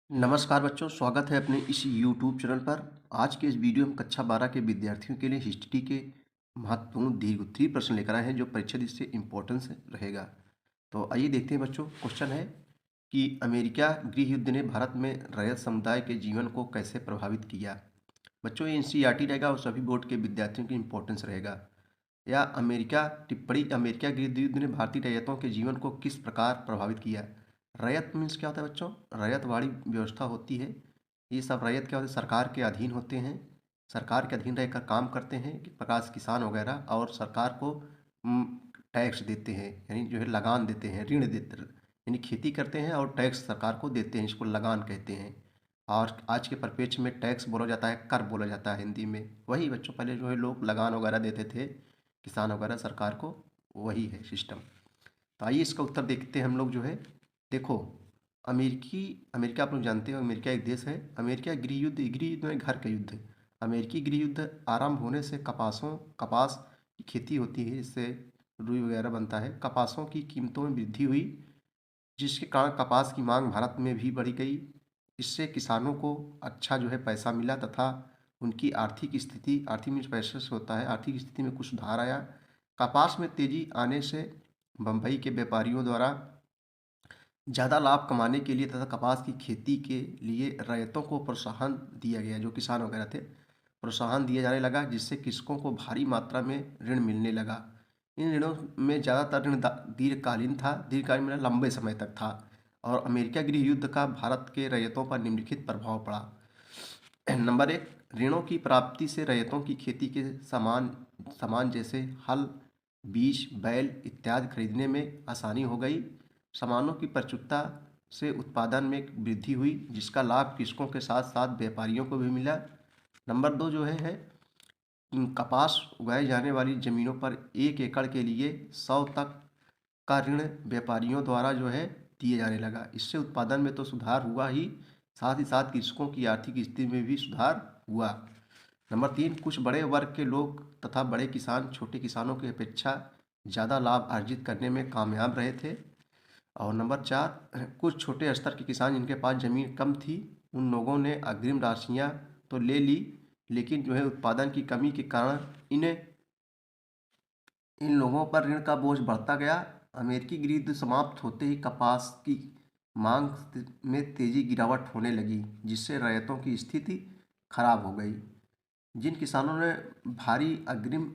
नमस्कार बच्चों, स्वागत है अपने इस यूट्यूब चैनल पर। आज के इस वीडियो में कक्षा 12 के विद्यार्थियों के लिए हिस्ट्री के महत्वपूर्ण दीर्घोत्तरीय प्रश्न लेकर आए हैं जो परीक्षा दृष्टि से इम्पोर्टेंस रहेगा। तो आइए देखते हैं बच्चों। क्वेश्चन है कि अमेरिका गृह युद्ध ने भारत में रैयत समुदाय के जीवन को कैसे प्रभावित किया। बच्चों ये एनसीईआरटी रहेगा और सभी बोर्ड के विद्यार्थियों की इम्पोर्टेंस रहेगा। या अमेरिका टिप्पणी, अमेरिका गृह युद्ध ने भारतीय रैयतों के जीवन को किस प्रकार प्रभावित किया। रैयत मीन्स क्या होता है बच्चों? रैयतवाड़ी व्यवस्था होती है। ये सब रैयत क्या होते हैं? सरकार के अधीन होते हैं, सरकार के अधीन रहकर काम करते हैं कि प्रकाश किसान वगैरह, और सरकार को टैक्स देते हैं, यानी जो है लगान देते हैं, ऋण देते, यानी खेती करते हैं और टैक्स सरकार को देते हैं, इसको लगान कहते हैं। और आज के परिप्रेक्ष्य में टैक्स बोला जाता है, कर बोला जाता है हिंदी में। वही बच्चों, पहले जो है लोग लगान वगैरह देते थे किसान वगैरह सरकार को, वही है सिस्टम। तो आइए इसका उत्तर देखते हैं हम लोग। जो है देखो, अमेरिका आप लोग जानते हो, अमेरिका एक देश है। अमेरिका गृह युद्ध में घर का युद्ध। अमेरिकी गृह युद्ध आरंभ होने से कपास की खेती होती है, इससे रुई वगैरह बनता है। कपासों की कीमतों में वृद्धि हुई, जिसके कारण कपास की मांग भारत में भी बढ़ गई। इससे किसानों को अच्छा जो है पैसा मिला तथा उनकी आर्थिक मीन्स पैसे से होता है, आर्थिक स्थिति में कुछ सुधार आया। कपास में तेजी आने से बम्बई के व्यापारियों द्वारा ज़्यादा लाभ कमाने के लिए तथा कपास की खेती के लिए रैयतों को प्रोत्साहन दिया गया, जो किसान वगैरह थे, प्रोत्साहन दिया जाने लगा, जिससे कृषकों को भारी मात्रा में ऋण मिलने लगा। इन ऋणों में ज़्यादातर ऋण दीर्घकालीन था, दीर्घकालीन मतलब लंबे समय तक था। और अमेरिका गृह युद्ध का भारत के रैयतों पर निम्नलिखित प्रभाव पड़ा। नंबर 1, ऋणों की प्राप्ति से रैयतों की खेती के सामान सामान जैसे हल, बीज, बैल इत्यादि खरीदने में आसानी हो गई। सामानों की प्रचुरता से उत्पादन में वृद्धि हुई, जिसका लाभ कृषकों के साथ साथ व्यापारियों को भी मिला। नंबर 2 जो है कपास उगाई जाने वाली ज़मीनों पर 1 एकड़ के लिए 100 तक का ऋण व्यापारियों द्वारा जो है दिए जाने लगा। इससे उत्पादन में तो सुधार हुआ ही, साथ ही साथ कृषकों की आर्थिक स्थिति में भी सुधार हुआ। नंबर 3, कुछ बड़े वर्ग के लोग तथा बड़े किसान छोटे किसानों की अपेक्षा ज़्यादा लाभ अर्जित करने में कामयाब रहे थे। और नंबर 4, कुछ छोटे स्तर के किसान जिनके पास ज़मीन कम थी, उन लोगों ने अग्रिम राशियाँ तो ले ली, लेकिन जो है उत्पादन की कमी के कारण इन लोगों पर ऋण का बोझ बढ़ता गया। अमेरिकी गृह युद्ध समाप्त होते ही कपास की मांग में तेजी गिरावट होने लगी, जिससे रैयतों की स्थिति खराब हो गई। जिन किसानों ने भारी अग्रिम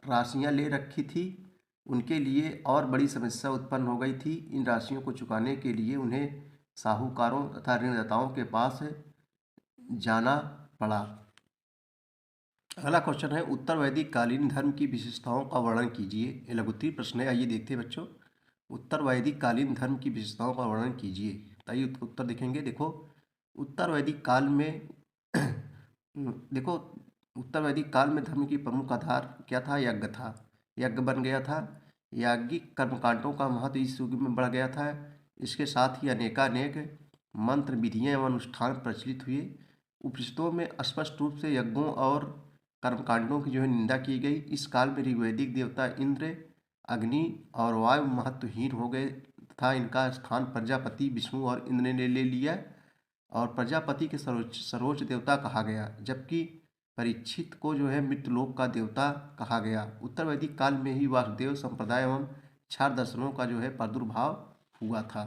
राशियां ले रखी थी, उनके लिए और बड़ी समस्या उत्पन्न हो गई थी। इन राशियों को चुकाने के लिए उन्हें साहूकारों तथा ऋणदाताओं के पास जाना पड़ा। अगला क्वेश्चन है, उत्तर वैदिक कालीन धर्म की विशेषताओं का वर्णन कीजिए। ये लघुत्तरीय प्रश्न है, आइए देखते हैं बच्चों। उत्तर वैदिक कालीन धर्म की विशेषताओं का वर्णन कीजिए। तो आइए उत्तर देखेंगे। देखो, उत्तर वैदिक काल में देखो, उत्तर वैदिक काल में धर्म की प्रमुख आधार क्या था? यज्ञ था। यज्ञ बन गया था। याज्ञिक कर्मकांडों का महत्व इस युग में बढ़ गया था। इसके साथ ही अनेकानेक मंत्र, विधियाँ एवं अनुष्ठान प्रचलित हुए। उपनिषदों में स्पष्ट रूप से यज्ञों और कर्मकांडों की जो है निंदा की गई। इस काल में ऋग्वैदिक देवता इंद्र, अग्नि और वायु महत्वहीन हो गए तथा इनका स्थान प्रजापति, विष्णु और इंद्र ने ले लिया और प्रजापति के सर्वोच्च देवता कहा गया, जबकि परीक्षित को जो है मृत्युलोक का देवता कहा गया। उत्तर वैदिक काल में ही वासुदेव संप्रदाय एवं क्षार दर्शनों का जो है प्रादुर्भाव हुआ था।